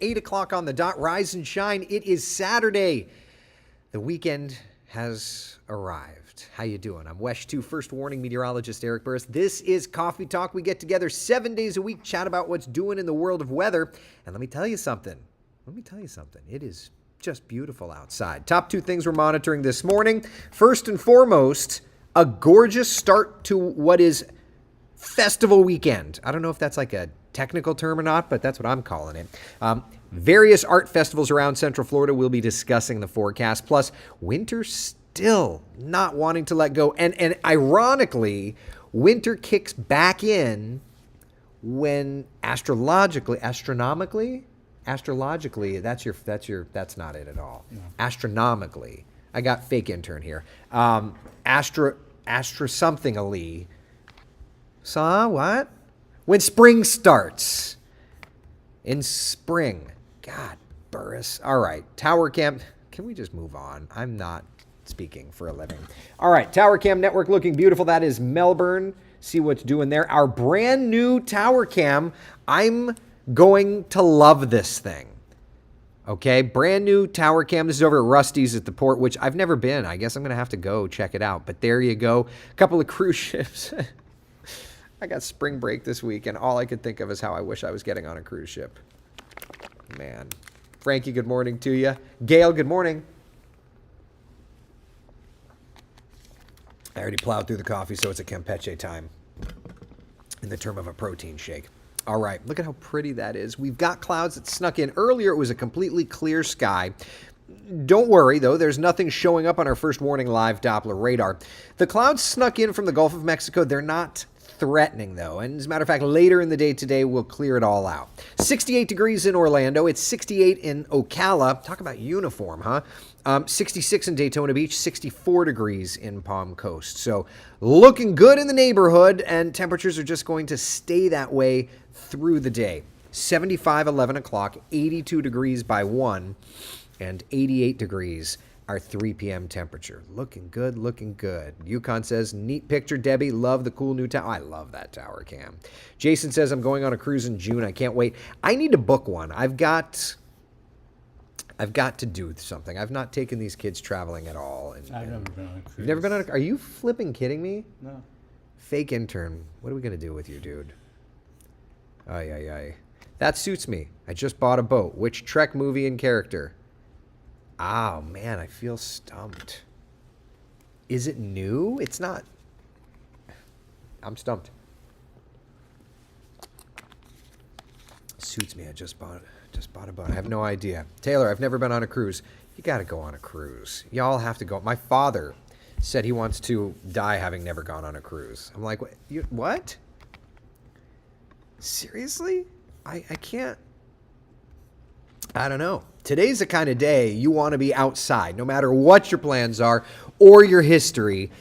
8 o'clock on the dot. Rise and shine. It is Saturday. The weekend has arrived. How you doing? I'm WESH 2 First Warning meteorologist Eric Burris. This is Coffee Talk. We get together 7 days a week, chat about what's doing in the world of weather. And let me tell you something. It is just beautiful outside. Top 2 things we're monitoring this morning. First and foremost, a gorgeous start to what is festival weekend. I don't know if that's like a technical term or not, but that's what I'm calling it. Various art festivals around Central Florida. We'll be discussing the forecast. Plus, winter still not wanting to let go. And ironically, winter kicks back in when astronomically, that's not it at all. No. Astronomically. I got fake intern here. Something-ally. What? When spring starts. In spring. God, Burris. All right. Tower Cam. Can we just move on? I'm not speaking for a living. All right. Tower Cam network looking beautiful. That is Melbourne. See what's doing there. Our brand new Tower Cam. I'm going to love this thing. Okay, brand new Tower Cam. This is over at Rusty's at the port, which I've never been. I guess I'm going to have to go check it out. But there you go. A couple of cruise ships. I got spring break this week, and all I could think of is how I wish I was getting on a cruise ship. Man. Frankie, good morning to you. Gail, good morning. I already plowed through the coffee, so it's a Campeche time in the term of a protein shake. All right, look at how pretty that is. We've got clouds that snuck in. Earlier, it was a completely clear sky. Don't worry, though. There's nothing showing up on our first warning live Doppler radar. The clouds snuck in from the Gulf of Mexico. They're not threatening, though. And as a matter of fact, later in the day today, we'll clear it all out. 68 degrees in Orlando. It's 68 in Ocala. Talk about uniform, huh? 66 in Daytona Beach, 64 degrees in Palm Coast. So looking good in the neighborhood, and temperatures are just going to stay that way through the day. 75, 11 o'clock, 82 degrees by 1, and 88 degrees our 3 p.m. temperature. Looking good, looking good. Yukon says, neat picture, Debbie. Love the cool new tower. I love that Tower Cam. Jason says, I'm going on a cruise in June. I can't wait. I need to book one. I've got to do something. I've not taken these kids traveling at all. I've never been on a cruise. You've never been on a... Are you flipping kidding me? No. Fake intern. What are we going to do with you, dude? Ay. That suits me. I just bought a boat. Which Trek movie and character? Oh, man, I feel stumped. Is it new? It's not. I'm stumped. Suits me. I just bought a boat. I have no idea. Taylor, I've never been on a cruise. You got to go on a cruise. Y'all have to go. My father said he wants to die having never gone on a cruise. I'm like, what? Seriously? I can't. I don't know. Today's the kind of day you want to be outside, no matter what your plans are or your history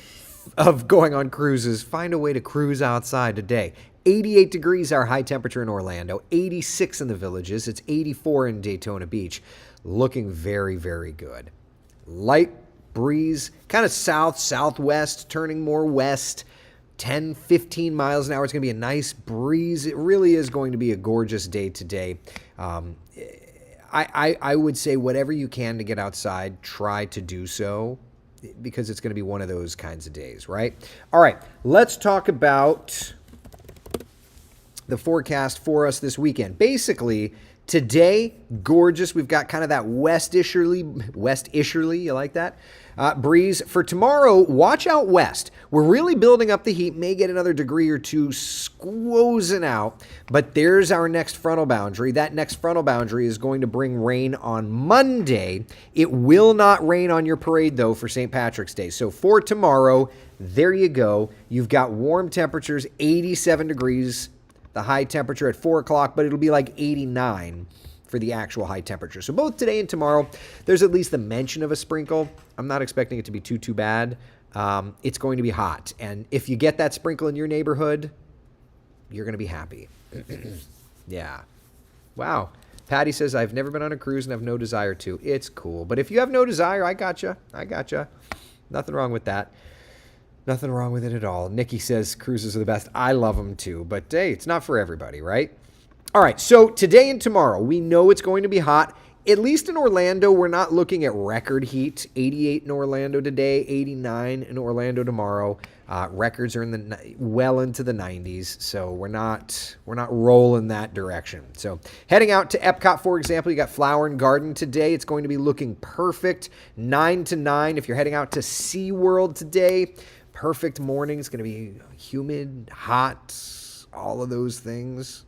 of going on cruises. Find a way to cruise outside today. 88 degrees our high temperature in Orlando, 86 in the Villages. It's 84 in Daytona Beach. Looking very, very good. Light breeze, kind of south, southwest, turning more west. 10, 15 miles an hour. It's going to be a nice breeze. It really is going to be a gorgeous day today. I would say whatever you can to get outside, try to do so, because it's going to be one of those kinds of days, right? All right, let's talk about the forecast for us this weekend. Basically, today, gorgeous. We've got kind of that west-easterly, you like that? Breeze. For tomorrow, watch out west. We're really building up the heat. May get another degree or two squoozing out. But there's our next frontal boundary. That next frontal boundary is going to bring rain on Monday. It will not rain on your parade, though, for St. Patrick's Day. So for tomorrow, there you go. You've got warm temperatures, 87 degrees, the high temperature at 4 o'clock, but it'll be like 89 for the actual high temperature. So both today and tomorrow, there's at least the mention of a sprinkle. I'm not expecting it to be too bad. It's going to be hot. And if you get that sprinkle in your neighborhood, you're going to be happy. Yeah. Wow. Patty says, I've never been on a cruise and have no desire to. It's cool. But if you have no desire, I gotcha. Nothing wrong with that. Nothing wrong with it at all. Nikki says cruises are the best. I love them too. But hey, it's not for everybody, right? All right, so today and tomorrow, we know it's going to be hot. At least in Orlando, we're not looking at record heat. 88 in Orlando today, 89 in Orlando tomorrow. Records are in the well into the 90s, so we're not rolling that direction. So heading out to Epcot, for example, you got Flower and Garden today. It's going to be looking perfect, 9 to 9. If you're heading out to SeaWorld today, perfect morning. It's going to be humid, hot, all of those things.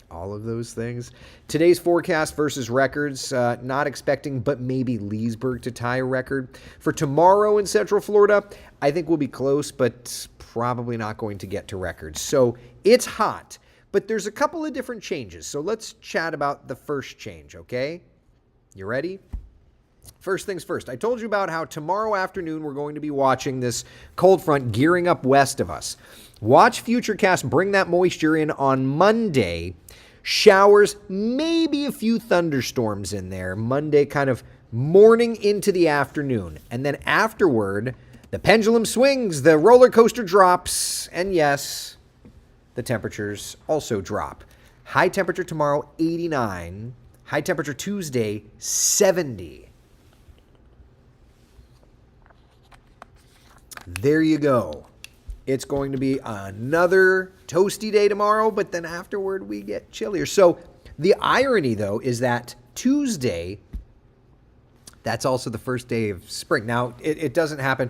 All of those things. Today's forecast versus records, not expecting, but maybe Leesburg to tie a record. For tomorrow in Central Florida, I think we'll be close, but probably not going to get to records. So it's hot, but there's a couple of different changes. So let's chat about the first change, okay? You ready? First things first, I told you about how tomorrow afternoon we're going to be watching this cold front gearing up west of us. Watch Futurecast bring that moisture in on Monday. Showers, maybe a few thunderstorms in there. Monday kind of morning into the afternoon. And then afterward, the pendulum swings, the roller coaster drops, and yes, the temperatures also drop. High temperature tomorrow, 89. High temperature Tuesday, 70. There you go. It's going to be another toasty day tomorrow, but then afterward we get chillier. So the irony, though, is that Tuesday, that's also the first day of spring. Now, it doesn't happen.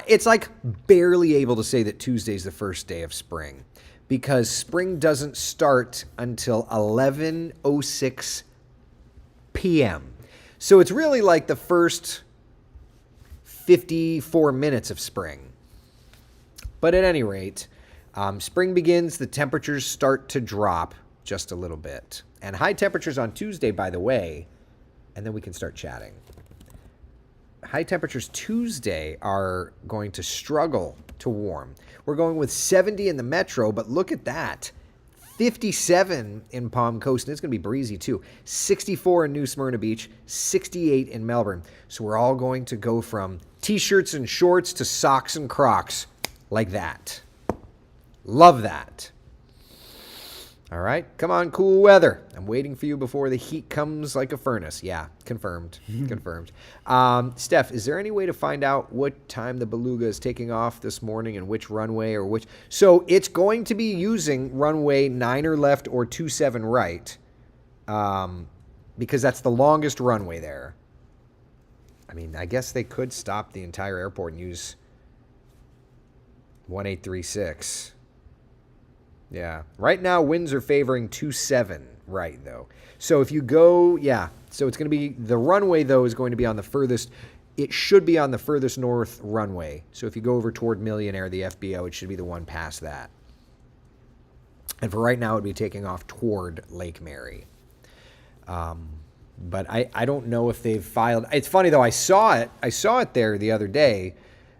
It's like barely able to say that Tuesday's the first day of spring because spring doesn't start until 11:06 p.m. So it's really like the first 54 minutes of spring. But at any rate, spring begins, the temperatures start to drop just a little bit. And high temperatures on Tuesday, by the way, and then we can start chatting. High temperatures Tuesday are going to struggle to warm. We're going with 70 in the metro, but look at that. 57 in Palm Coast, and it's going to be breezy too. 64 in New Smyrna Beach, 68 in Melbourne. So we're all going to go from t-shirts and shorts to socks and Crocs. Like that. Love that. All right. Come on, cool weather. I'm waiting for you before the heat comes like a furnace. Yeah, confirmed. Confirmed. Steph, is there any way to find out what time the Beluga is taking off this morning and which runway or which? So it's going to be using runway 9er left or 27 right because that's the longest runway there. I mean, I guess they could stop the entire airport and use 1836. Yeah. Right now, winds are favoring 27 right, though. So if you go, yeah. So it's going to be, the runway, though, is going to be on the furthest, it should be on the furthest north runway. So if you go over toward Millionaire, the FBO, it should be the one past that. And for right now, it would be taking off toward Lake Mary. But I don't know if they've filed. It's funny, though. I saw it there the other day.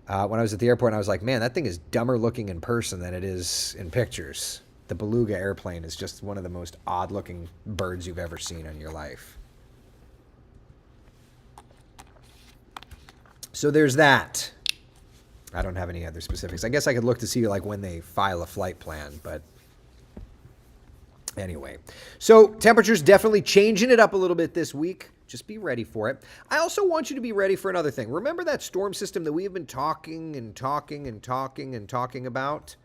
When I was at the airport, and I was like, man, that thing is dumber looking in person than it is in pictures. The Beluga airplane is just one of the most odd-looking birds you've ever seen in your life. So there's that. I don't have any other specifics. I guess I could look to see like when they file a flight plan, but anyway. So temperatures definitely changing it up a little bit this week. Just be ready for it. I also want you to be ready for another thing. Remember that storm system that we have been talking about,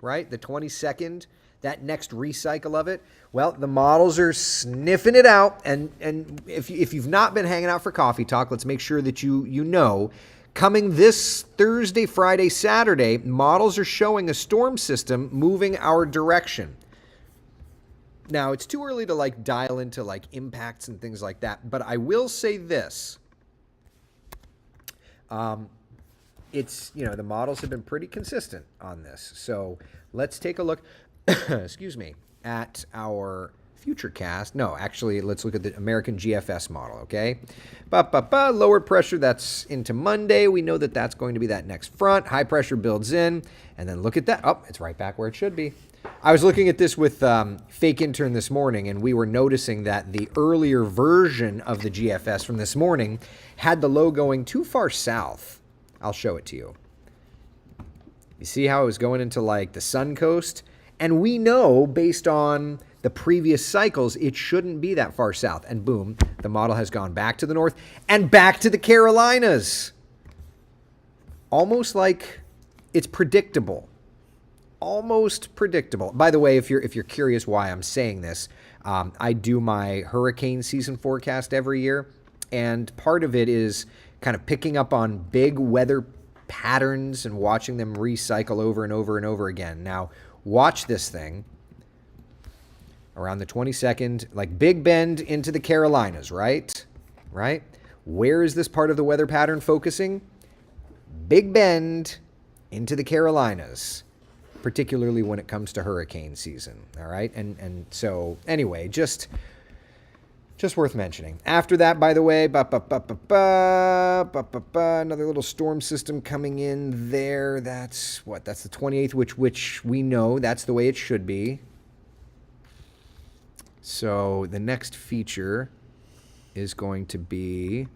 right? The 22nd, that next recycle of it. Well, the models are sniffing it out. And if you've not been hanging out for Coffee Talk, let's make sure that you know. Coming this Thursday, Friday, Saturday, models are showing a storm system moving our direction. Now, it's too early to like dial into like impacts and things like that, but I will say this. It's, the models have been pretty consistent on this. So let's take a look, excuse me, at our Futurecast. No, actually, let's look at the American GFS model, okay? Lower pressure, that's into Monday. We know that that's going to be that next front. High pressure builds in, and then look at that. Oh, it's right back where it should be. I was looking at this with Fake Intern this morning, and we were noticing that the earlier version of the GFS from this morning had the low going too far south. I'll show it to you. You see how it was going into like the Sun Coast? And we know based on the previous cycles, it shouldn't be that far south. And boom, the model has gone back to the north and back to the Carolinas. Almost like it's predictable. Almost predictable. By the way, if you're curious why I'm saying this, I do my hurricane season forecast every year, and part of it is kind of picking up on big weather patterns and watching them recycle over and over and over again. Now, watch this thing. Around the 22nd, like Big Bend into the Carolinas, right? Right? Where is this part of the weather pattern focusing? Big Bend into the Carolinas, particularly when it comes to hurricane season, all right? And so, anyway, just worth mentioning. After that, by the way, another little storm system coming in there. That's what? That's the 28th, which we know that's the way it should be. So the next feature is going to be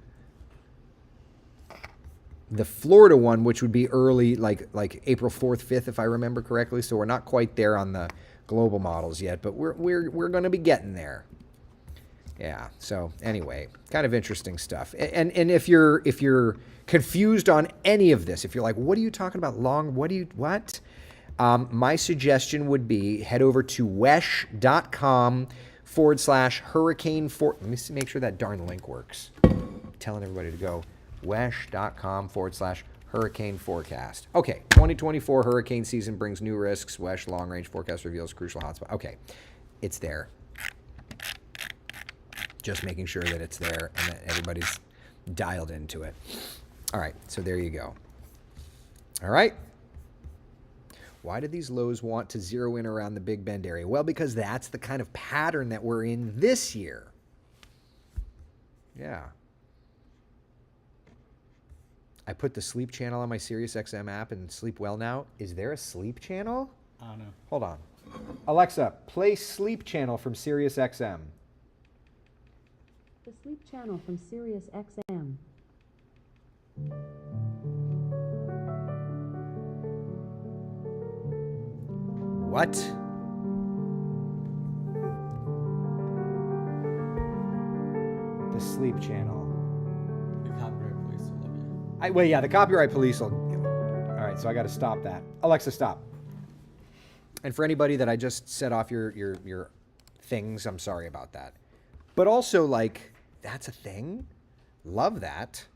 the Florida one, which would be early, like April 4th, 5th, if I remember correctly. So we're not quite there on the global models yet, but we're going to be getting there. Yeah. So anyway, kind of interesting stuff. And if you're confused on any of this, if you're like, what are you talking about? What? My suggestion would be head over to wesh.com/hurricane. Let me make sure that darn link works. I'm telling everybody to go wesh.com/hurricane forecast. Okay. 2024 hurricane season brings new risks. Wesh long range forecast reveals crucial hotspot. Okay. It's there. Just making sure that it's there and that everybody's dialed into it. All right, so there you go. All right. Why did these lows want to zero in around the Big Bend area? Well, because that's the kind of pattern that we're in this year. Yeah. I put the sleep channel on my SiriusXM app and sleep well now. Is there a sleep channel? I don't know. Hold on. Alexa, play sleep channel from SiriusXM. The sleep channel from Sirius XM. What? The sleep channel. The copyright police will love you. Well, yeah, the copyright police will. All right, so I got to stop that. Alexa, stop. And for anybody that I just set off your things, I'm sorry about that. But also, like, that's a thing. Love that.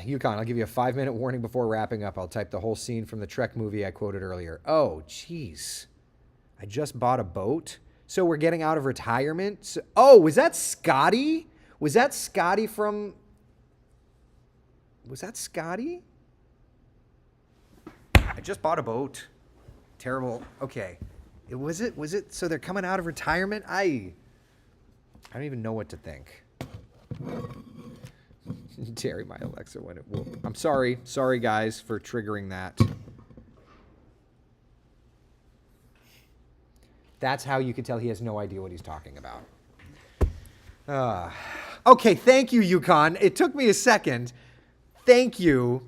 Yukon, I'll give you a 5-minute warning before wrapping up. I'll type the whole scene from the Trek movie I quoted earlier. Oh, jeez. I just bought a boat. So we're getting out of retirement. Was that Scotty? Was that Scotty? I just bought a boat. Terrible. Okay. Was it? So they're coming out of retirement? I don't even know what to think. Terry, my Alexa, when it will. I'm sorry. Sorry, guys, for triggering that. That's how you can tell he has no idea what he's talking about. Okay, thank you, Yukon. It took me a second. Thank you.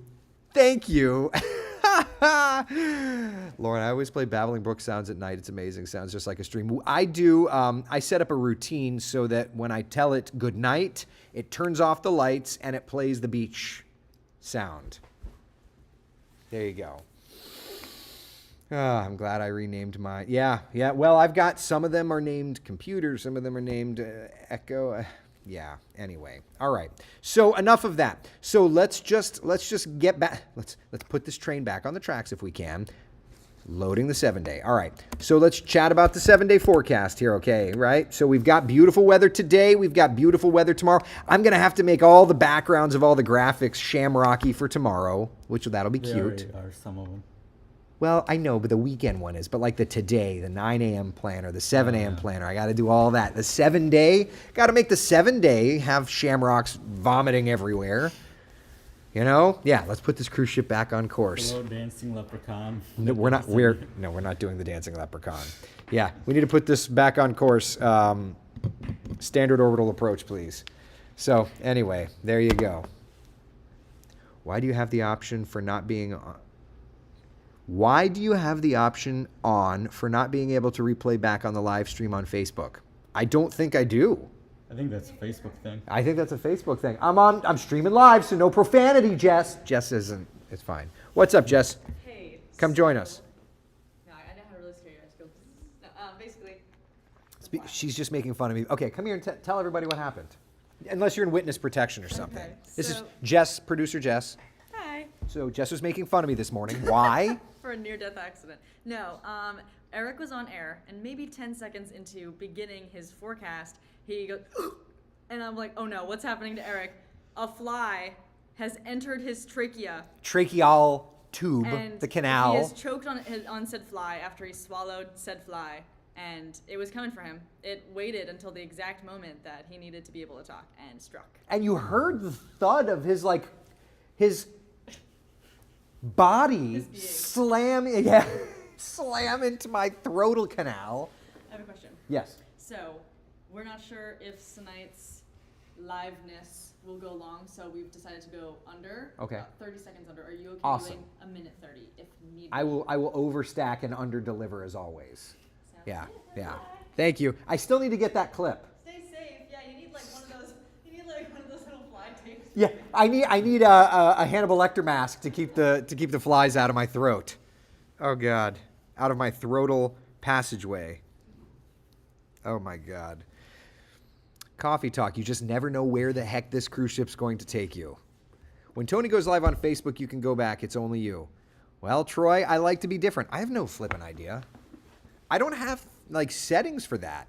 Lauren, I always play Babbling Brook sounds at night. It's amazing. Sounds just like a stream. I do. I set up a routine so that when I tell it good night, it turns off the lights and it plays the beach sound. There you go. I'm glad I renamed my. Yeah. Well, I've got some of them are named computer. Some of them are named Echo. Yeah. Anyway. All right. So enough of that. So let's just get back. Let's put this train back on the tracks if we can. Loading the 7-day. All right. So let's chat about the 7-day forecast here. Okay. Right. So we've got beautiful weather today. We've got beautiful weather tomorrow. I'm going to have to make all the backgrounds of all the graphics shamrocky for tomorrow, which that'll be cute. There are some of them. Well, I know, but the weekend one is. But like the today, the 9 a.m. planner, the 7 a.m. planner, I got to do all that. The 7-day, got to make the 7-day have shamrocks vomiting everywhere. You know? Yeah, let's put this cruise ship back on course. Hello, dancing leprechaun. No, we're not doing the dancing leprechaun. Yeah, we need to put this back on course. Standard orbital approach, please. So anyway, there you go. Why do you have the option for not being on? Why do you have the option on for not being able to replay back on the live stream on Facebook? I don't think I do. I think that's a Facebook thing. I think that's a Facebook thing. I'm streaming live, so no profanity, Jess. Jess isn't. It's fine. What's up, Jess? Hey. Come join us. No, I know how to really scare you. I just go. No, basically. She's just making fun of me. Okay, come here and tell everybody what happened. Unless you're in witness protection or something. Okay, This is so- Jess, producer Jess. Hi. So Jess was making fun of me this morning. Why? For a near-death accident. No, Eric was on air, and maybe 10 seconds into beginning his forecast, he goes, and I'm like, oh no, what's happening to Eric? A fly has entered his trachea. Tracheal tube, And the he canal. is choked on said fly after he swallowed said fly, and it was coming for him. It waited until the exact moment that he needed to be able to talk, and struck. And you heard the thud of his body His being. slam into my throatal canal. I have a question. Yes. So, we're not sure if tonight's liveness will go long, so we've decided to go under. Okay. 30 seconds under. Are you okay Awesome. doing a minute 30 if need I be? will overstack and underdeliver as always. Sounds Yeah, good. yeah. Thank you. I still need to get that clip. Stay safe. Yeah, you need like one of those. You need like one of those little fly tapes. Yeah, I need a Hannibal Lecter mask to keep the flies out of my throat. Oh God, out of my throatal passageway. Oh my God. Coffee talk. You just never know where the heck this cruise ship's going to take you. When Tony goes live on Facebook, you can go back. It's only you. Well, Troy, I like to be different. I have no flipping idea. I don't have like settings for that.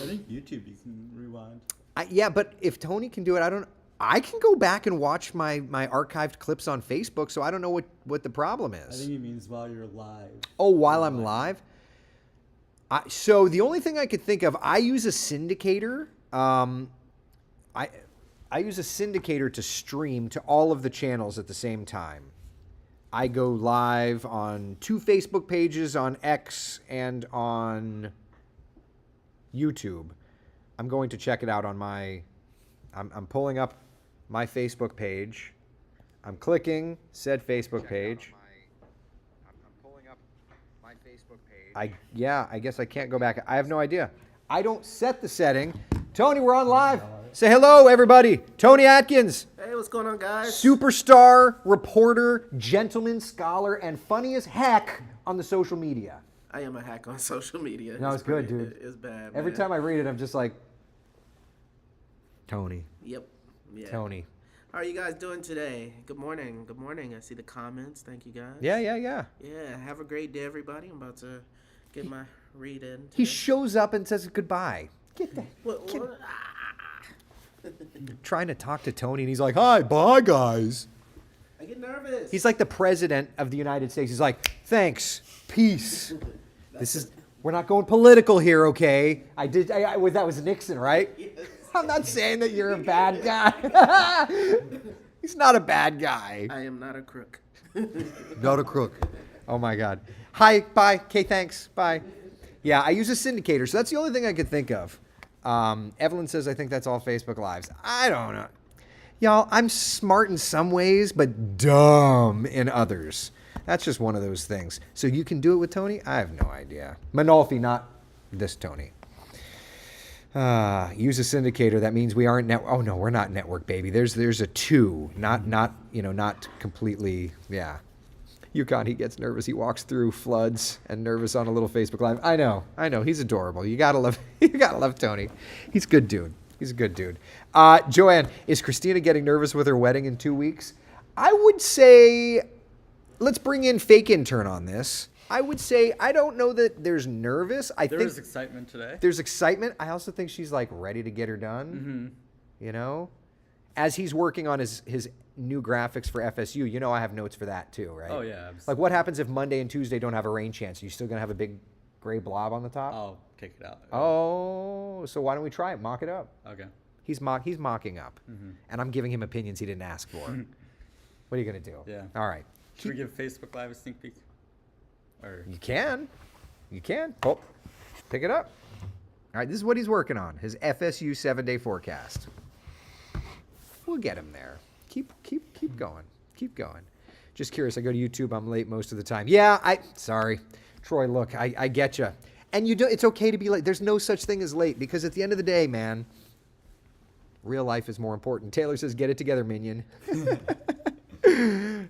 I think YouTube you can rewind. Yeah, but if Tony can do it, I can go back and watch my archived clips on Facebook, so I don't know what the problem I is. think he means while you're live. Oh, while I'm live? So the only thing I could think of, I use a syndicator. I use a syndicator to stream to all of the channels at the same time. I go live on 2 Facebook pages, on X, and on YouTube. I'm going to check it out on my... I'm pulling up my Facebook page. I'm clicking said Facebook page. I'm pulling up my Facebook page. I guess I can't go back. I have no idea. I don't set the setting. Tony, we're on live. Say hello, everybody. Tony Atkins. Hey, what's going on, guys? Superstar, reporter, gentleman, scholar, and funny as heck on the social media. I am a hack on social media. No, it's good, pretty- dude. It's bad. Every man. time I read it, I'm just like, Tony, Yep. Yeah. Tony. How are you guys doing today? Good morning. Good morning. I see the comments. Thank you, guys. Yeah. Yeah. Have a great day, everybody. I'm about to get my read in. He today. shows up and says goodbye. Get that. What? Trying to talk to Tony, and he's like, hi, bye, guys. I get nervous. He's like the president of the United States. He's like, thanks, peace. We're not going political here, okay? That was Nixon, right? Yes. I'm not saying that you're a bad guy. He's not a bad guy. I am not a crook. Not a crook. Oh my God. Hi, bye. Okay, thanks. Bye. Yeah, I use a syndicator, so that's the only thing I could think of. Evelyn says, I think that's all Facebook Lives. I don't know. Y'all, I'm smart in some ways, but dumb in others. That's just one of those things. So you can do it with Tony? I have no idea. Manolfi, not this Tony. Use a syndicator. That means we aren't network. Oh no, we're not network, baby. There's a 2, not completely. Yeah. Yukon, he gets nervous. He walks through floods and nervous on a little Facebook Live. I know. He's adorable. You gotta love Tony. He's a good dude. He's a good dude. Joanne, is Christina getting nervous with her wedding in 2 weeks? I would say, let's bring in fake intern on this. I would say, I don't know that there's nervous. I There think was excitement today. there's excitement. I also think she's like ready to get her done. Mm-hmm. You know, as he's working on his new graphics for FSU. You know, I have notes for that too, right? Oh yeah. Like, what happens if Monday and Tuesday don't have a rain chance? Are you still gonna have a big gray blob on the top? I'll take it out. Oh, so why don't we try it? Mock it up. Okay. He's mocking up, and I'm giving him opinions he didn't ask for. What are you gonna do? Yeah. All right. Should we give Facebook Live a sneak peek? Or You can. Oh, pick it up. All right, this is what he's working on. His FSU 7-day forecast. We'll get him there. Keep going. Keep going. Just curious. I go to YouTube. I'm late most of the time. Yeah, sorry. Troy, look, I get you. And it's okay to be late. There's no such thing as late because at the end of the day, man, real life is more important. Taylor says, get it together, minion.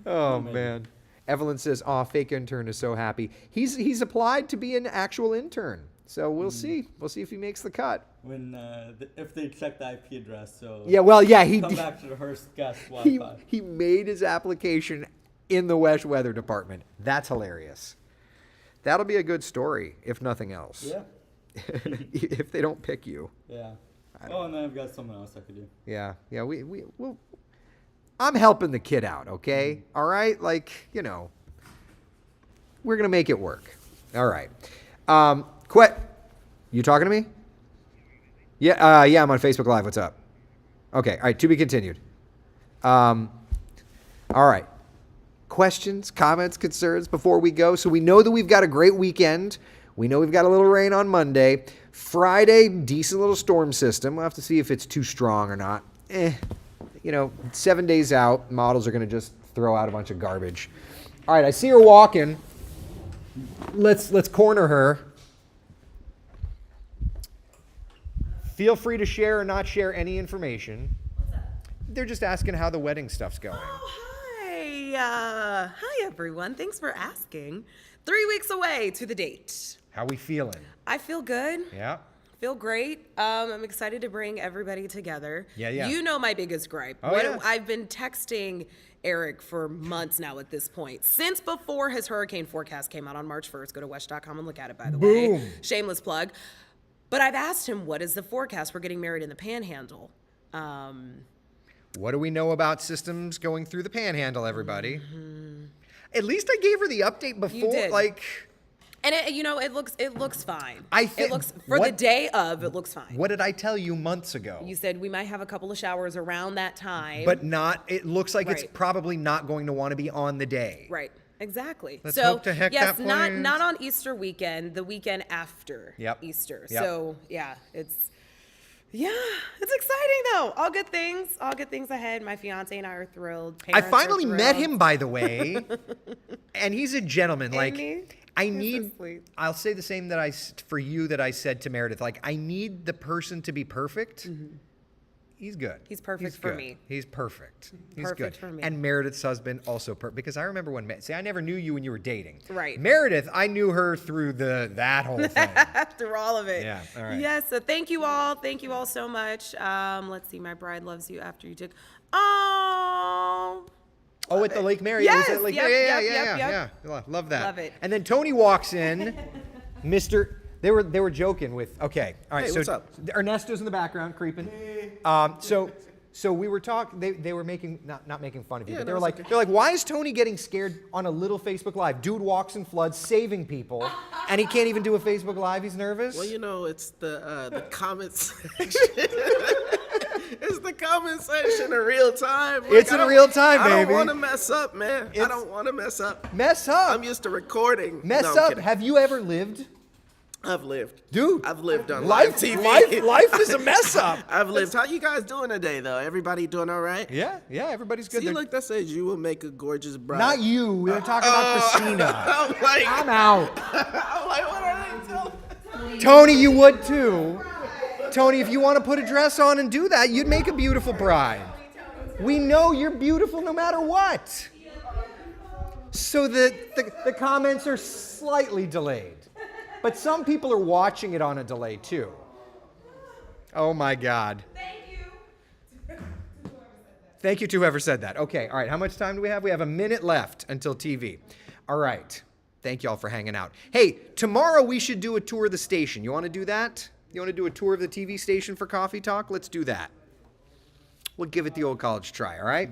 Oh, man. Evelyn says, fake intern is so happy. He's applied to be an actual intern. So we'll see. We'll see if he makes the cut. When if they check the IP address, so Yeah, well, yeah, he come back to the Hearst guest he, Wi-Fi. he made his application in the Wesh Weather Department. That's hilarious. That'll be a good story, if nothing else. Yeah. If they don't pick you. Yeah. Oh, and then I've got someone else I could do. Yeah, we'll I'm helping the kid out, okay? All right? Like, we're going to make it work. All right. Quit. You talking to me? Yeah, I'm on Facebook Live. What's up? Okay, all right, to be continued. All right. Questions, comments, concerns before we go? So we know that we've got a great weekend. We know we've got a little rain on Monday. Friday, decent little storm system. We'll have to see if it's too strong or not. 7 days out, models are going to just throw out a bunch of garbage. All right, I see her walking. Let's corner her. Feel free to share or not share any information. What's that? They're just asking how the wedding stuff's going. Oh, hi. Hi, everyone. Thanks for asking. 3 weeks away to the date. How we feeling? I feel good. Yeah. Feel great. I'm excited to bring everybody together. Yeah. You know my biggest gripe. Oh, yeah. I've been texting Eric for months now at this point. Since before his hurricane forecast came out on March 1st. Go to wesh.com and look at it, by the way. Boom. Shameless plug. But I've asked him, what is the forecast? We're getting married in the Panhandle. What do we know about systems going through the Panhandle, everybody? At least I gave her the update before. did. Like, And it looks fine. I think- it looks for the day of. It looks fine. what did I tell you months ago? You said we might have a couple of showers around that time. But not. It looks like it's Right. probably not going to want to be on the day. right, exactly. Let's so hope to heck yes, that not plays. on Easter weekend. The weekend after Yep. Easter. Yep. So yeah, it's exciting though. All good things. All good things ahead. My fiance and I are thrilled. I Parents are finally met thrilled. him, by the way, and he's a gentleman. Like, he? I He's so need. sweet. I'll say the same for you that I said to Meredith. Like, I need the person to be perfect. He's good. He's perfect for good. me. He's perfect. He's Perfect good. for me. And Meredith's husband also perfect. Because I remember when I never knew you when you were dating. Right. Meredith, I knew her through that whole thing. Through all of it. Yeah, all right. Yes, so thank you all. Thank you all so much. Let's see. My bride loves you after you took. Oh. Oh, at the Lake Mary. Yes, Was it Lake yep, Mary? yep. Yeah. Love that. Love it. And then Tony walks in, Mr. They were joking with. Okay, all right. Hey, so what's up? Ernesto's in the background creeping. So we were talking. They were making not making fun of you, Yeah, but no, they were it's like okay. they're like, why is Tony getting scared on a little Facebook Live? Dude walks in floods, saving people, and he can't even do a Facebook Live. He's nervous. Well, it's the comments section. It's the comment section in real time. Like, It's in real time, I baby. don't want to mess up, man. I It's- don't want to mess up. Mess up. I'm used to recording. Mess No, I'm up. kidding. Have you ever lived? I've lived. Dude. I've lived on Life, live TV. life is a mess up. I've lived. How you guys doing today, though? Everybody doing all right? Yeah, everybody's good. See, They're- look, that says you will make a gorgeous bride. Not you. We were talking about Christina. I'm like, I'm out. I'm like, what are they telling? Tony, you would too. Tony, if you want to put a dress on and do that, you'd make a beautiful bride. We know you're beautiful no matter what. So the comments are slightly delayed. But some people are watching it on a delay too. Oh my God. Thank you to whoever said that. Okay, all right. How much time do we have? We have a minute left until TV. All right. Thank you all for hanging out. Hey, tomorrow we should do a tour of the station. You want to do that? You want to do a tour of the TV station for Coffee Talk? Let's do that. We'll give it the old college try, all right?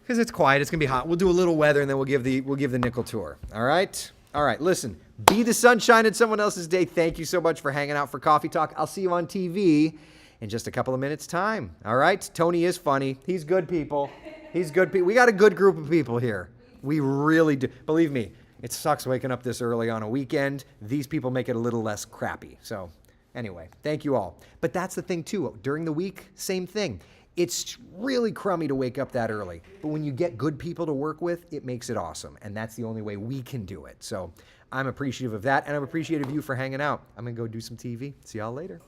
Because it's quiet, it's gonna be hot. We'll do a little weather, and then we'll give the nickel tour. All right? All right, listen. Be the sunshine in someone else's day. Thank you so much for hanging out for Coffee Talk. I'll see you on TV in just a couple of minutes' time. All right? Tony is funny. He's good people. He's good people. We got a good group of people here. We really do. Believe me, it sucks waking up this early on a weekend. These people make it a little less crappy. So anyway, thank you all. But that's the thing too. During the week, same thing. It's really crummy to wake up that early. But when you get good people to work with, it makes it awesome. And that's the only way we can do it. So I'm appreciative of that, and I'm appreciative of you for hanging out. I'm going to go do some TV. See y'all later.